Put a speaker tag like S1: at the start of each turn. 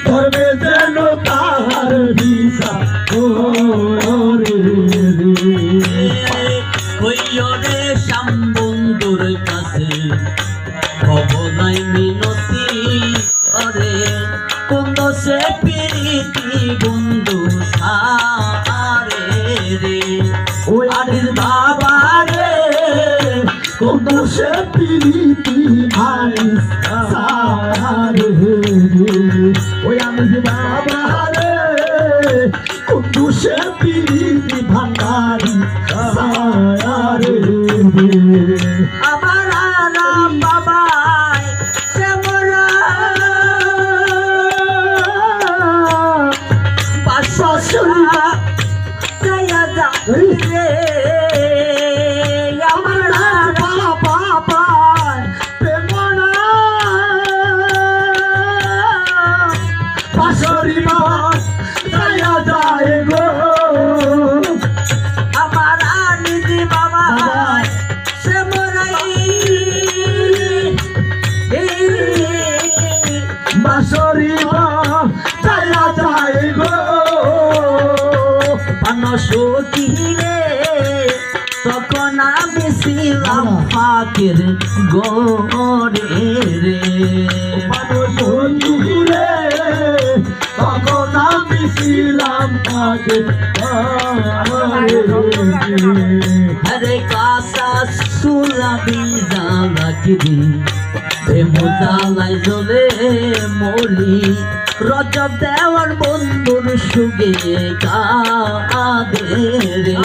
S1: ধর্মে যেন তাহার দিশা
S2: রে শ্যাম বন্ধুর কাছে ভবনাই মিনতি অরে কোন সে প্রীতি বন্ধু সারে রে
S1: ওই আদির বাবা রে কোন সে প্রীতি ভাই সারে ওই আদির বাবা রে কোন সে প্রীতি ভান্ডারি সারে
S2: আমার রাম বাবা শ্যামরা পাশা দয়া দা রে আমার
S1: বাবা প্রেমনা পাশরি মা দয়া যায় গো
S2: আমার নিধি বাবা শ্যামরাই
S1: বাসরি মা দয়া যায় গো
S2: পানসুকিরে তখন আমি ছিলাম ফাঁকের গড়ে রে
S1: বন্ধুরে তখন আমি ছিলাম তাকে
S2: হরে কাসা সুলাবি জালাকিরি প্রেম জালাই জ্বলে মরি রজব দেওয়ার বন্ধুর সুগে কাঁদে রে